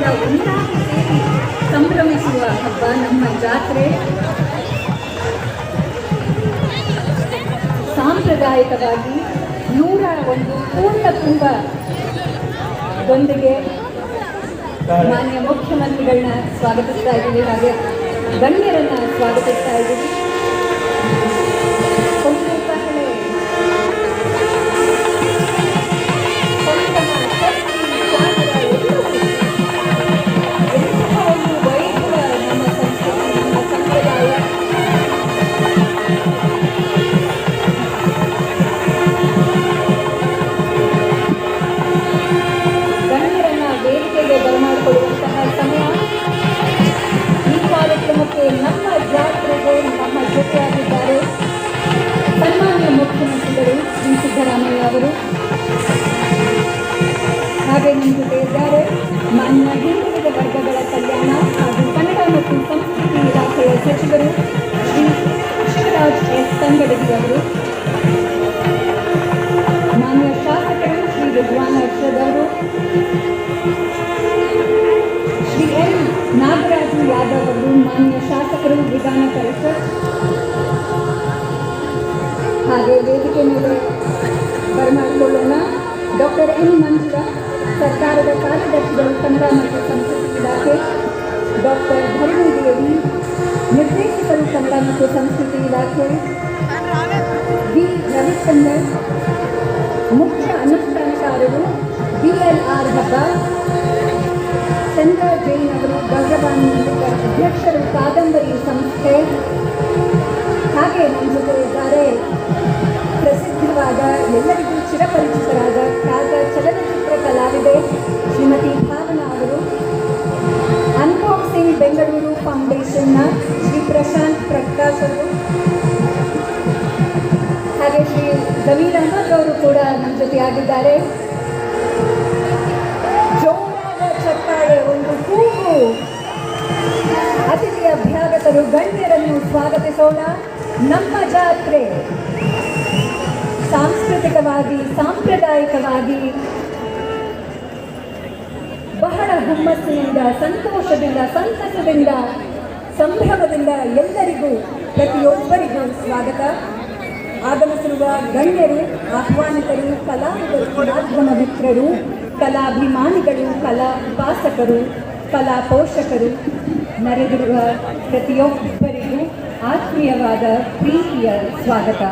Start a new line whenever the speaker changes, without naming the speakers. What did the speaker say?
ಕುಟುಂಬದಿಂದ ಒಂದಾಗಿ ಸೇರಿ ಸಂಭ್ರಮಿಸುವ ಹಬ್ಬ ನಮ್ಮ ಜಾತ್ರೆ. ಸಾಂಪ್ರದಾಯಿಕವಾಗಿ 101 ಪೂರ್ಣ ಕುಂಭದೊಂದಿಗೆ ಮಾನ್ಯ ಮುಖ್ಯಮಂತ್ರಿಗಳನ್ನ ಸ್ವಾಗತಿಸ್ತಾ ಇದ್ದೀವಿ, ಹಾಗೆ ಗಣ್ಯರನ್ನ ಸ್ವಾಗತಿಸ್ತಾ ಇದ್ದೀವಿ. ಬರಮಾಡಿಕೊಳ್ಳುವಂತಹ ಸಮಯ. ಈ ಕಾರ್ಯಕ್ರಮಕ್ಕೆ ನಮ್ಮ ಜಾತ್ರೆಗೆ ನಮ್ಮ ಜೊತೆಯಾಗಿದ್ದಾರೆ ಸನ್ಮಾನ್ಯ ಮುಖ್ಯಮಂತ್ರಿಗಳು ಶ್ರೀ ಸಿದ್ದರಾಮಯ್ಯ ಅವರು. ಹಾಗೆ ನಮ್ಮ ಜೊತೆ ಇದ್ದಾರೆ ಮಾನ್ಯ ಹಿಂದುಳಿದ ವರ್ಗಗಳ ಕಲ್ಯಾಣ ಹಾಗೂ ಕನ್ನಡ ಮತ್ತು ಸಂಸ್ಕೃತಿ ಇಲಾಖೆಯ ಸಚಿವರು ಶ್ರೀ ಶಿವರಾಜ್ ಎಸ್ ತಂಗಡಗಿ ಅವರು. ಮಾನ್ಯ ಶಾಸಕರು ಶ್ರೀ ವಿದ್ವಾನ್ ಅರ್ಷದ್ ಅವರು, ಶ್ರೀ ಎನ್ ನಾಗರಾಜು ಯಾದವ್ ಅವರು, ಮಾನ್ಯ ಶಾಸಕರು ವಿಧಾನ ಪರಿಷತ್. ಹಾಗೆ ವೇದಿಕೆ ಮೇಲೆ ಬರಮಾಡಿಕೊಳ್ಳೋಣ ಡಾಕ್ಟರ್ ಎನ್ ಮಂಜುಳಾ, ಸರ್ಕಾರದ ಕಾರ್ಯದರ್ಶಿಗಳು ಕನ್ನಡ ಮತ್ತು ಸಂಸ್ಕೃತಿ ಇಲಾಖೆ. ಡಾಕ್ಟರ್ ಧರಣಿ ದೇವಿ, ನಿರ್ದೇಶಕರು ಕನ್ನಡ ಮತ್ತು ಸಂಸ್ಕೃತಿ ಇಲಾಖೆ. ವಿ ರವಿಚಂದ್ರನ್, ಮುಖ್ಯ ಅನುಷ್ಠಾನಕಾರರು BLR ಹಬ್ಬ. ಚಂದ್ರ ಜೈನ್ ಅವರು, ಭಗವಾನ್ ಅಧ್ಯಕ್ಷರು ಕಾದಂಬರಿ ಸಂಸ್ಥೆ. ಹಾಗೆ ನಮ್ಮ ಜೊತೆ ಇದ್ದಾರೆ ಪ್ರಸಿದ್ಧವಾದ ಎಲ್ಲರಿಗೂ ಚಿರಪರಿಚಿತರಾದ ಖ್ಯಾತ ಚಲನಚಿತ್ರ ಕಲಾವಿದೆ ಶ್ರೀಮತಿ ಭಾವನಾ ಅವರು. ಅನ್ಬಾಕ್ಸಿಂಗ್ ಬೆಂಗಳೂರು ಫೌಂಡೇಶನ್ನ ಶ್ರೀ ಪ್ರಶಾಂತ್ ಪ್ರಕಾಶ್ ಅವರು. ಹಾಗೆ ಶ್ರೀ ಜಮೀರ್ ಅಹಮದ್ ಅವರು ಕೂಡ ನಮ್ಮ ಜೊತೆಯಾಗಿದ್ದಾರೆ. ಜೋರಾದ ಚಪ್ಪಾಳೆ, ಒಂದು ಕೂಗು. ಅತಿಥಿ ಅಭ್ಯಾಗತರು ಗಣ್ಯರನ್ನು ಸ್ವಾಗತಿಸೋಣ. ನಮ್ಮ ಜಾತ್ರೆ ಸಾಂಸ್ಕೃತಿಕವಾಗಿ ಸಾಂಪ್ರದಾಯಿಕವಾಗಿ ಬಹಳ ಹುಮ್ಮಸ್ಸಿನಿಂದ, ಸಂತೋಷದಿಂದ, ಸಂತಸದಿಂದ, ಸಂಭ್ರಮದಿಂದ ಎಲ್ಲರಿಗೂ ಪ್ರತಿಯೊಬ್ಬರಿಗೂ ಸ್ವಾಗತ. ಆಗಮಿಸಿರುವ ಗಣ್ಯರು, ಆಹ್ವಾನಿತರು, ಕಲಾವಿದರು, ಮಾಧ್ಯಮ ಮಿತ್ರರು, ಕಲಾಭಿಮಾನಿಗಳು, ಕಲಾ ಉಪಾಸಕರು, ಕಲಾ ಪೋಷಕರು, ನೆರೆದಿರುವ ಪ್ರತಿಯೊಬ್ಬರಿಗೂ ಆತ್ಮೀಯವಾದ ಪ್ರೀತಿಯ ಸ್ವಾಗತ.